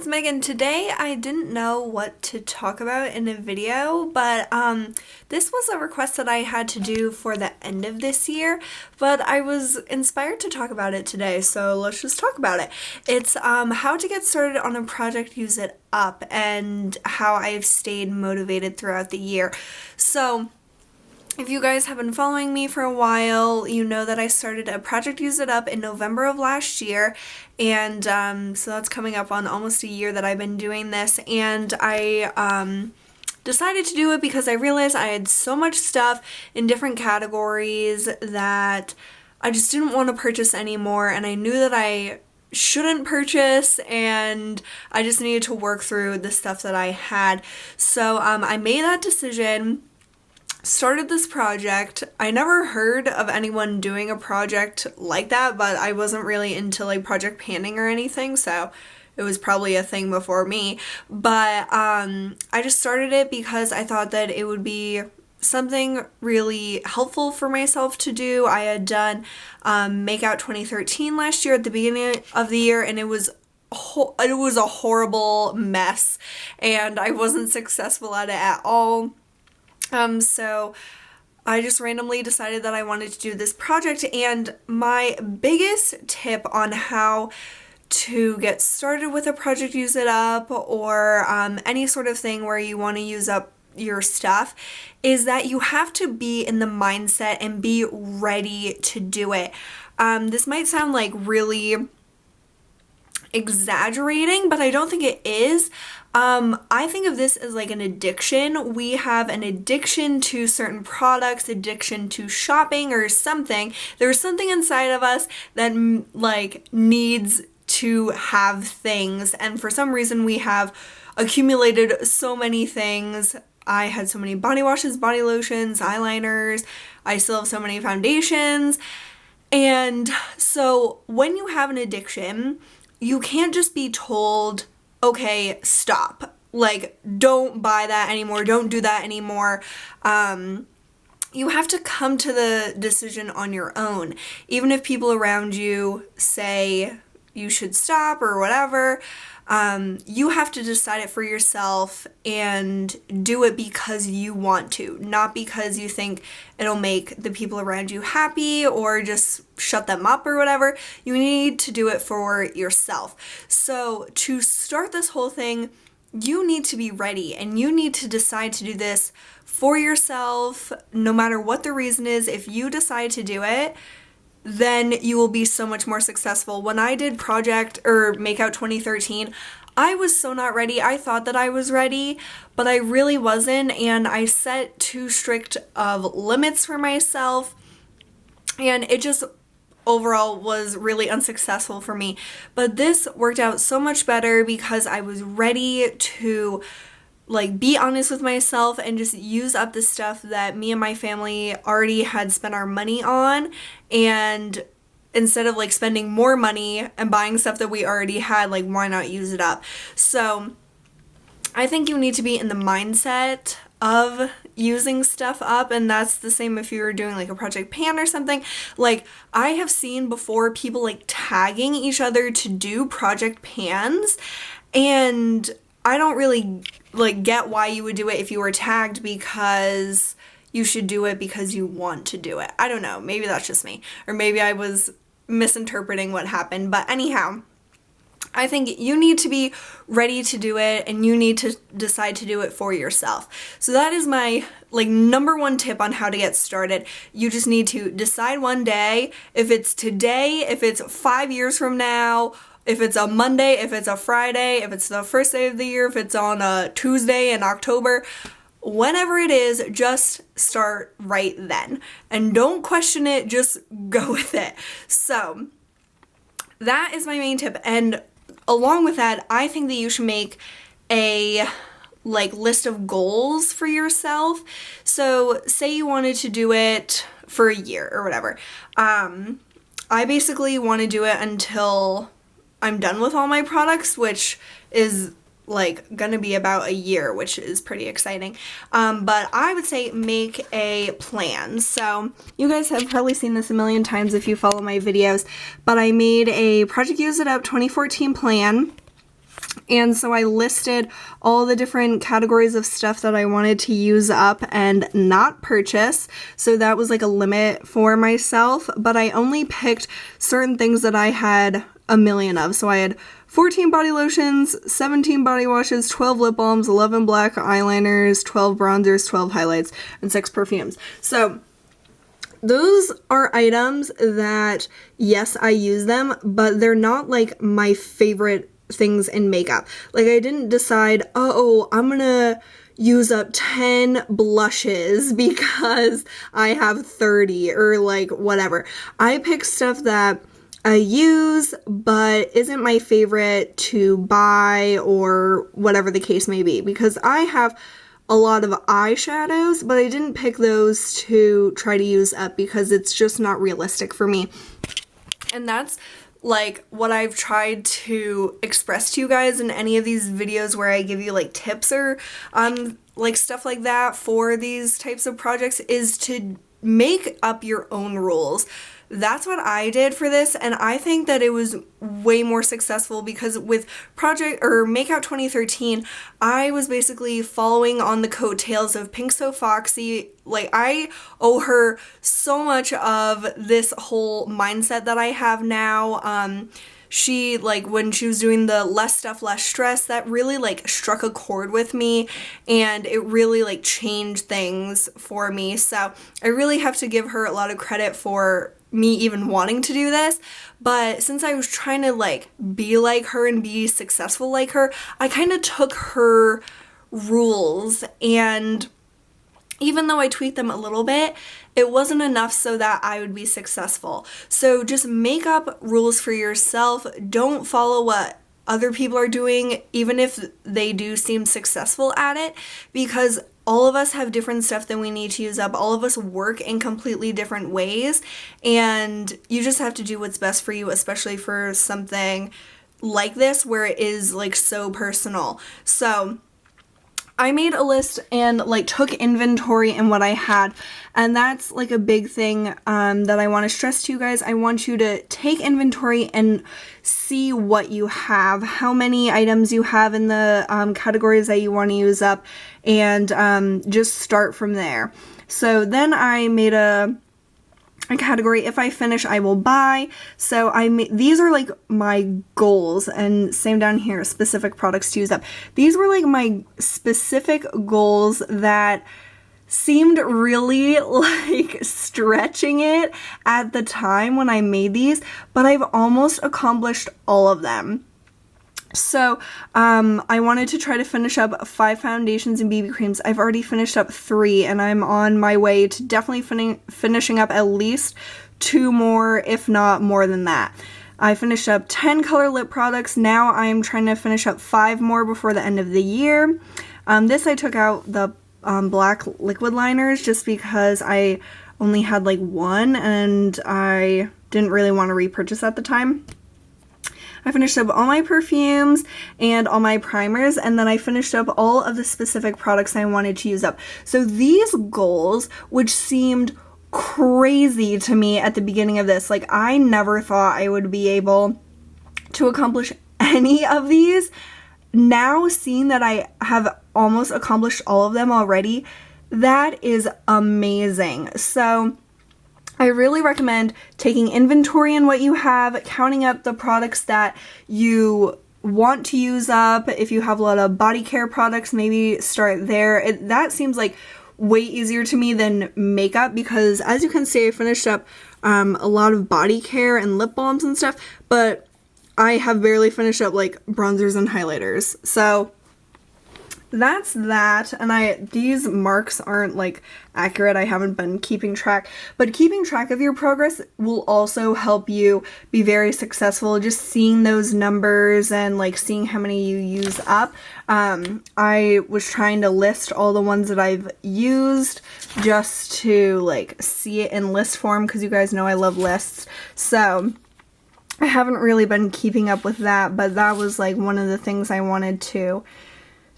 it's Megan. Today I didn't know what to talk about in a video, but this was a request that I had to do for the end of this year, but I was inspired to talk about it today, so let's just talk about it. It's how to get started on a project, use it up, and how I've stayed motivated throughout the year. So if you guys have been following me for a while, you know that I started a project Use It Up in November of last year, and so that's coming up on almost a year that I've been doing this, and I decided to do it because I realized I had so much stuff in different categories that I just didn't want to purchase anymore, and I knew that I shouldn't purchase, and I just needed to work through the stuff that I had. So I made that decision, started this project. I never heard of anyone doing a project like that, but I wasn't really into like project panning or anything, so it was probably a thing before me. But I just started it because I thought that it would be something really helpful for myself to do. I had done Makeout 2013 last year at the beginning of the year, and it was a horrible mess, and I wasn't successful at it at all. So I just randomly decided that I wanted to do this project, and my biggest tip on how to get started with a project Use It Up or any sort of thing where you want to use up your stuff is that you have to be in the mindset and be ready to do it. This might sound like really exaggerating, but I don't think it is. I think of this as like an addiction. We have an addiction to certain products, addiction to shopping or something. There's something inside of us that like needs to have things, and for some reason we have accumulated so many things. I had so many body washes, body lotions, eyeliners. I still have so many foundations. And so when you have an addiction, you can't just be told, okay, stop. Like, don't buy that anymore. Don't do that anymore. You have to come to the decision on your own. Even if people around you say you should stop or whatever, you have to decide it for yourself and do it because you want to, not because you think it'll make the people around you happy or just shut them up or whatever. You need to do it for yourself. So to start this whole thing, you need to be ready, and you need to decide to do this for yourself, no matter what the reason is. If you decide to do it, then you will be so much more successful. When I did Makeout 2013, I was so not ready. I thought that I was ready, but I really wasn't, and I set too strict of limits for myself, and it just overall was really unsuccessful for me. But this worked out so much better because I was ready to like be honest with myself and just use up the stuff that me and my family already had spent our money on, and instead of like spending more money and buying stuff that we already had, like why not use it up? So I think you need to be in the mindset of using stuff up, and that's the same if you were doing like a project pan or something. Like I have seen before people like tagging each other to do project pans, and I don't really like get why you would do it if you were tagged, because you should do it because you want to do it. I don't know, maybe that's just me, or maybe I was misinterpreting what happened, but anyhow, I think you need to be ready to do it, and you need to decide to do it for yourself. So that is my like number one tip on how to get started. You just need to decide one day, if it's today, if it's 5 years from now, if it's a Monday, if it's a Friday, if it's the first day of the year, if it's on a Tuesday in October, whenever it is, just start right then. And don't question it, just go with it. So that is my main tip. And along with that, I think that you should make a like list of goals for yourself. So say you wanted to do it for a year or whatever. I basically want to do it until I'm done with all my products, which is like gonna be about a year, which is pretty exciting. But I would say make a plan. So you guys have probably seen this a million times if you follow my videos, but I made a Project Use It Up 2014 plan, And so I listed all the different categories of stuff that I wanted to use up and not purchase. So that was like a limit for myself, but I only picked certain things that I had a million of. So I had 14 body lotions, 17 body washes, 12 lip balms, 11 black eyeliners, 12 bronzers, 12 highlights, and 6 perfumes. So those are items that, yes, I use them, but they're not like my favorite things in makeup. Like, I didn't decide, oh, I'm gonna use up 10 blushes because I have 30 or like whatever. I pick stuff that I use but isn't my favorite to buy or whatever the case may be, because I have a lot of eyeshadows, but I didn't pick those to try to use up because it's just not realistic for me. And that's like what I've tried to express to you guys in any of these videos where I give you like tips or like stuff like that for these types of projects, is to make up your own rules. That's what I did for this, and I think that it was way more successful because with Makeout 2013, I was basically following on the coattails of PINKSOFOXY. Like, I owe her so much of this whole mindset that I have now. She, like, when she was doing the less stuff, less stress, that really, like, struck a chord with me, and it really, like, changed things for me. So I really have to give her a lot of credit for me even wanting to do this. But since I was trying to like be like her and be successful like her, I kind of took her rules, and even though I tweaked them a little bit, it wasn't enough so that I would be successful. So just make up rules for yourself. Don't follow what other people are doing, even if they do seem successful at it, because all of us have different stuff that we need to use up. All of us work in completely different ways, and you just have to do what's best for you, especially for something like this where it is like so personal. So I made a list and like took inventory in what I had, and that's like a big thing that I want to stress to you guys. I want you to take inventory and see what you have, how many items you have in the categories that you want to use up, and just start from there. So then I made a category, if I finish I will buy. So these are like my goals, and same down here, specific products to use up. These were like my specific goals that seemed really like stretching it at the time when I made these, but I've almost accomplished all of them. So I wanted to try to finish up 5 foundations and BB creams. I've already finished up 3, and I'm on my way to definitely finishing up at least 2 more, if not more than that. I finished up 10 color lip products. Now I'm trying to finish up 5 more before the end of the year. This I took out the black liquid liners just because I only had like 1 and I didn't really want to repurchase at the time. I finished up all my perfumes and all my primers, and then I finished up all of the specific products I wanted to use up. So these goals, which seemed crazy to me at the beginning of this, like I never thought I would be able to accomplish any of these. Now seeing that I have almost accomplished all of them already, that is amazing. So I really recommend taking inventory in what you have, counting up the products that you want to use up. If you have a lot of body care products, maybe start there. That seems like way easier to me than makeup, because as you can see, I finished up a lot of body care and lip balms and stuff, but I have barely finished up like bronzers and highlighters. So that's that. And these marks aren't like accurate. I haven't been keeping track, but keeping track of your progress will also help you be very successful. Just seeing those numbers and like seeing how many you use up. I was trying to list all the ones that I've used just to like see it in list form, because you guys know I love lists. So I haven't really been keeping up with that, but that was like one of the things I wanted to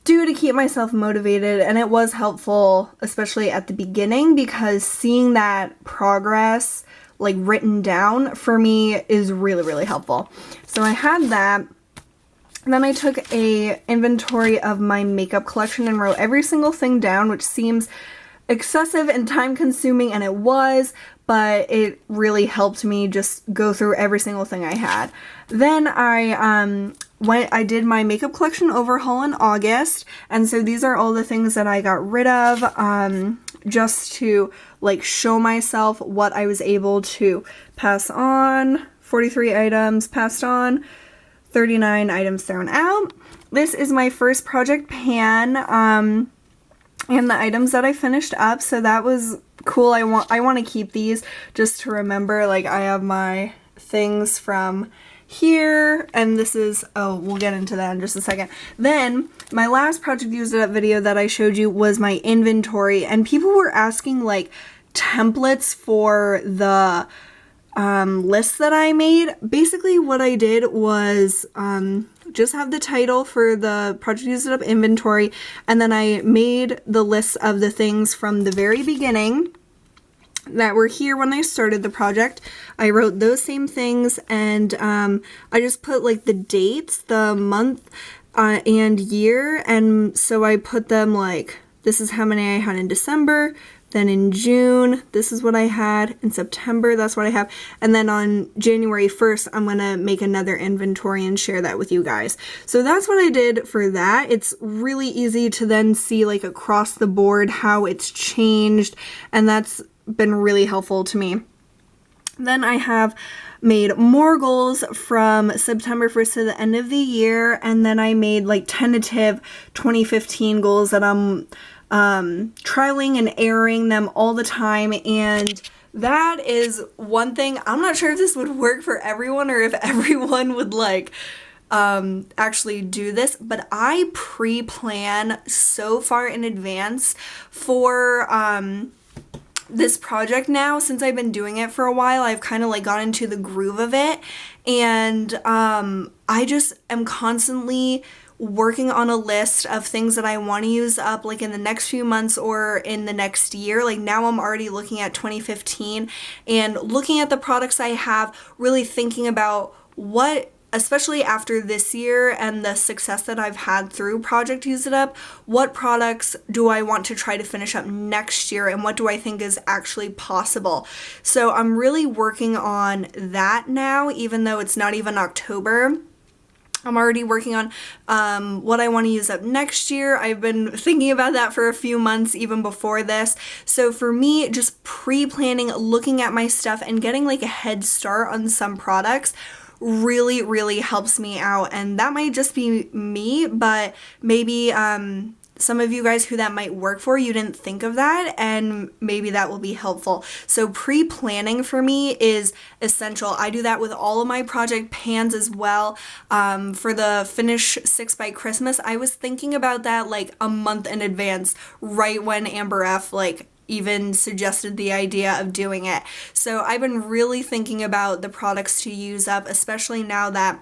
do to keep myself motivated, and it was helpful, especially at the beginning, because seeing that progress like written down for me is really, really helpful. So I had that, Then I took a inventory of my makeup collection and wrote every single thing down, which seems excessive and time consuming, and it was, but it really helped me just go through every single thing I had. Then I did my makeup collection overhaul in August, and so these are all the things that I got rid of, just to like show myself what I was able to pass on. 43 items passed on, 39 items thrown out. This is my first project pan, and the items that I finished up, so that was cool. I want to keep these just to remember, like I have my things from here, and this is, oh, we'll get into that in just a second. Then my last project used it up video that I showed you was my inventory, and people were asking like templates for the list that I made. Basically what I did was just have the title for the project used it up inventory, and then I made the list of the things from the very beginning that were here when I started the project. I wrote those same things, and I just put like the dates, the month and year, and so I put them like, this is how many I had in December, then in June, this is what I had, in September, that's what I have, and then on January 1st, I'm gonna make another inventory and share that with you guys. So that's what I did for that. It's really easy to then see like across the board how it's changed, and that's been really helpful to me. Then I have made more goals from September 1st to the end of the year, and then I made like tentative 2015 goals that I'm trialing and airing them all the time, and that is one thing. I'm not sure if this would work for everyone or if everyone would like actually do this, but I pre-plan so far in advance for this project now. Since I've been doing it for a while, I've kind of like got into the groove of it, and I just am constantly working on a list of things that I want to use up like in the next few months or in the next year. Like now I'm already looking at 2015 and looking at the products I have, really thinking about what, especially after this year and the success that I've had through Project Use It Up, what products do I want to try to finish up next year, and what do I think is actually possible? So I'm really working on that now, even though it's not even October. I'm already working on what I want to use up next year. I've been thinking about that for a few months even before this. So for me, just pre-planning, looking at my stuff, and getting like a head start on some products really, really helps me out. And that might just be me, but maybe some of you guys who that might work for, you didn't think of that, and maybe that will be helpful. So pre-planning for me is essential. I do that with all of my project pans as well. For the Finish 6 by Christmas, I was thinking about that like a month in advance, right when Amber F like even suggested the idea of doing it. So I've been really thinking about the products to use up, especially now that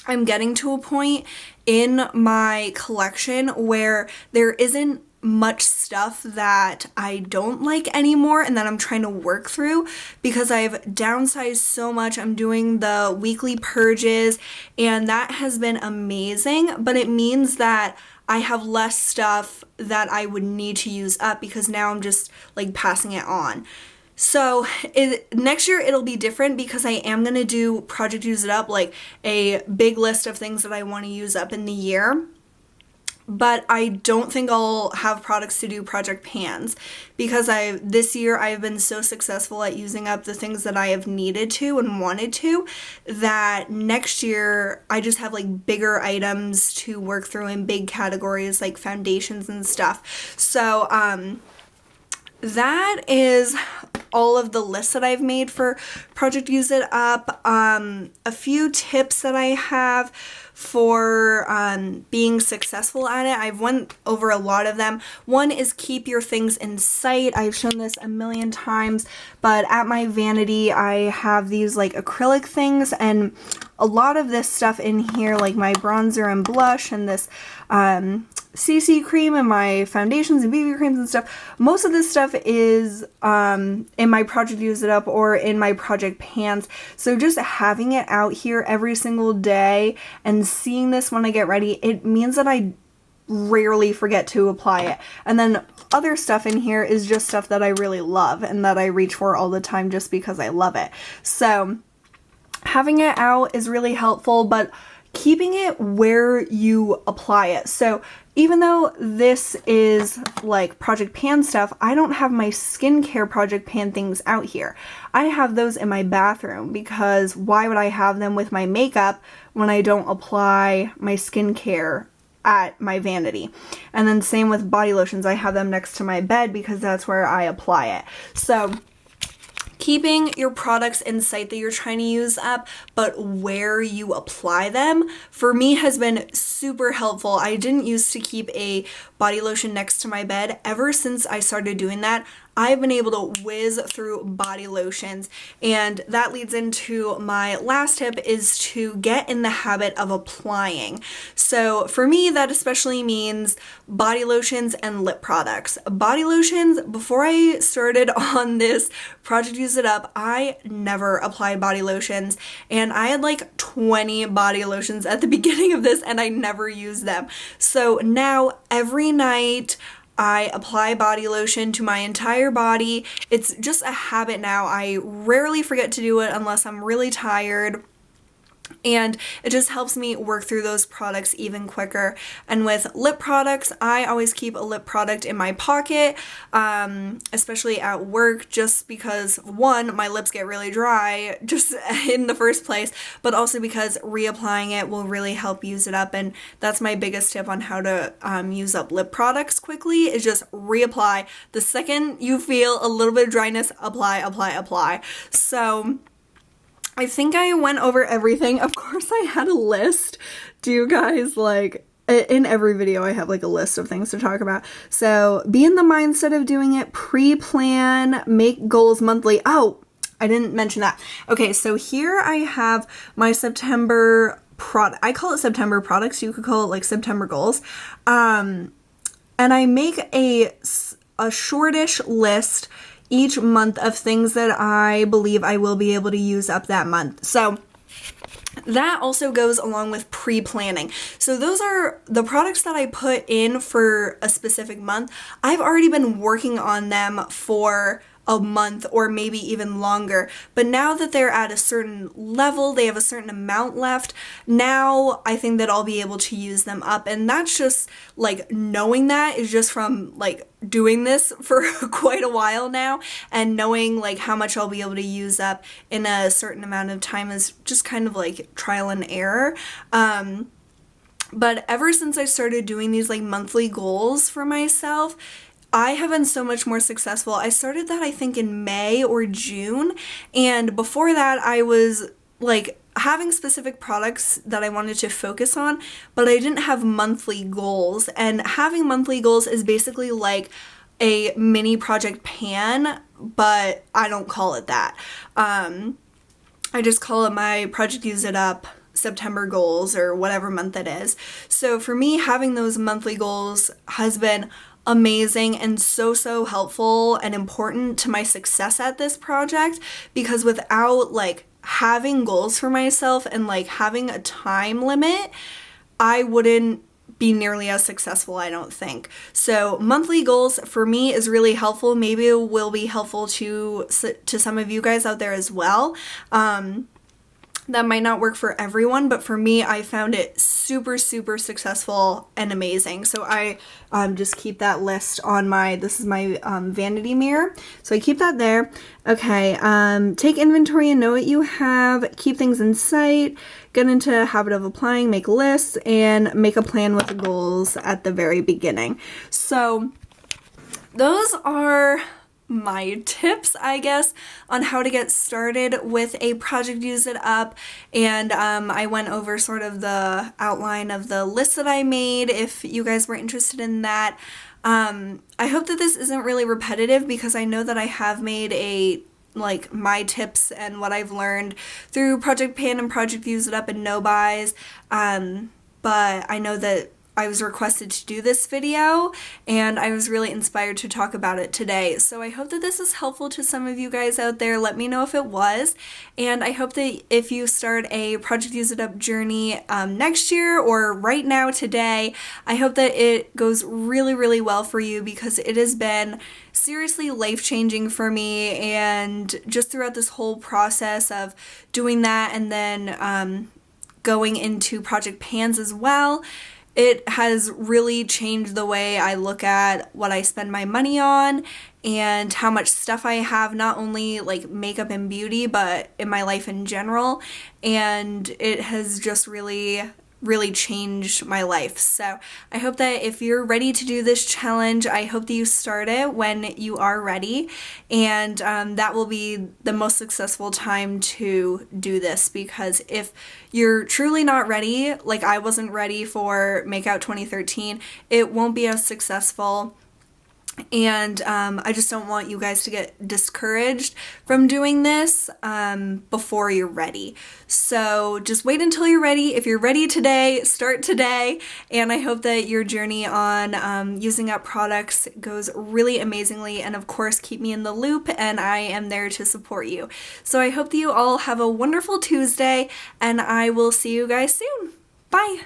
I'm getting to a point in my collection where there isn't much stuff that I don't like anymore and that I'm trying to work through because I've downsized so much. I'm doing the weekly purges, and that has been amazing, but it means that I have less stuff that I would need to use up because now I'm just like passing it on. So next year it'll be different because I am going to do Project Use It Up, like a big list of things that I want to use up in the year. But I don't think I'll have products to do project pans because this year I've been so successful at using up the things that I have needed to and wanted to, that next year I just have like bigger items to work through in big categories like foundations and stuff. So that is all of the lists that I've made for Project Use It Up. A few tips that I have for being successful at it. I've went over a lot of them. One is keep your things in sight. I've shown this a million times, but at my vanity I have these like acrylic things, and a lot of this stuff in here, like my bronzer and blush and this CC cream and my foundations and BB creams and stuff, most of this stuff is in my Project Use It Up or in my project pans. So just having it out here every single day and seeing this when I get ready, it means that I rarely forget to apply it. And then other stuff in here is just stuff that I really love and that I reach for all the time just because I love it. So having it out is really helpful, but keeping it where you apply it. So even though this is like project pan stuff, I don't have my skincare project pan things out here. I have those in my bathroom because why would I have them with my makeup when I don't apply my skincare at my vanity? And then same with body lotions, I have them next to my bed because that's where I apply it. So keeping your products in sight that you're trying to use up, but where you apply them, for me has been super helpful. I didn't used to keep a body lotion next to my bed. Ever since I started doing that, I've been able to whiz through body lotions, and that leads into my last tip, is to get in the habit of applying. So for me, that especially means body lotions and lip products. Body lotions, before I started on this Project Use It Up, I never applied body lotions, and I had like 20 body lotions at the beginning of this and I never used them. So now every night I apply body lotion to my entire body. It's just a habit now. I rarely forget to do it unless I'm really tired. And it just helps me work through those products even quicker. And with lip products, I always keep a lip product in my pocket, especially at work, just because one, my lips get really dry just in the first place, but also because reapplying it will really help use it up. And that's my biggest tip on how to use up lip products quickly, is just reapply. The second you feel a little bit of dryness, apply, apply, apply. So I think I went over everything. Of course, I had a list. Do you guys like, in every video I have like a list of things to talk about. So be in the mindset of doing it, pre-plan, make goals monthly. Oh, I didn't mention that. Okay, so here I have my September product. I call it September products. You could call it like September goals. And I make a shortish list each month of things that I believe I will be able to use up that month. So that also goes along with pre-planning. So those are the products that I put in for a specific month. I've already been working on them for a month or maybe even longer. But now that they're at a certain level, they have a certain amount left, now I think that I'll be able to use them up. And that's just like, knowing that is just from like doing this for quite a while now, and knowing like how much I'll be able to use up in a certain amount of time is just kind of like trial and error. But ever since I started doing these like monthly goals for myself, I have been so much more successful. I started that I think in May or June, and before that I was like having specific products that I wanted to focus on, but I didn't have monthly goals. And having monthly goals is basically like a mini project pan, but I don't call it that. I just call it my Project Use It Up September goals, or whatever month it is. So for me, having those monthly goals has been amazing and so helpful and important to my success at this project, because without like having goals for myself and like having a time limit, I wouldn't be nearly as successful, I don't think. So monthly goals for me is really helpful. Maybe it will be helpful to some of you guys out there as well. That might not work for everyone, but for me, I found it super successful and amazing. So I just keep that list on this is my vanity mirror. So I keep that there. Okay, take inventory and know what you have, keep things in sight, get into a habit of applying, make lists, and make a plan with the goals at the very beginning. So those are my tips, I guess, on how to get started with a Project Use It Up. And I went over sort of the outline of the list that I made, if you guys were interested in that. I hope that this isn't really repetitive, because I know that I have made like my tips and what I've learned through Project Pan and Project Use It Up and No Buys. But I know that I was requested to do this video, and I was really inspired to talk about it today. So I hope that this is helpful to some of you guys out there. Let me know if it was, and I hope that if you start a Project Use It Up journey next year or right now today, I hope that it goes really, really well for you, because it has been seriously life-changing for me, and just throughout this whole process of doing that and then going into Project Pans as well, it has really changed the way I look at what I spend my money on and how much stuff I have, not only like makeup and beauty, but in my life in general. And it has just really changed my life. So I hope that if you're ready to do this challenge, I hope that you start it when you are ready, and that will be the most successful time to do this, because if you're truly not ready, like I wasn't ready for Makeout 2013, it won't be as successful. And I just don't want you guys to get discouraged from doing this before you're ready. So just wait until you're ready. If you're ready today, start today. And I hope that your journey on using up products goes really amazingly. And of course, keep me in the loop, and I am there to support you. So I hope that you all have a wonderful Tuesday, and I will see you guys soon. Bye!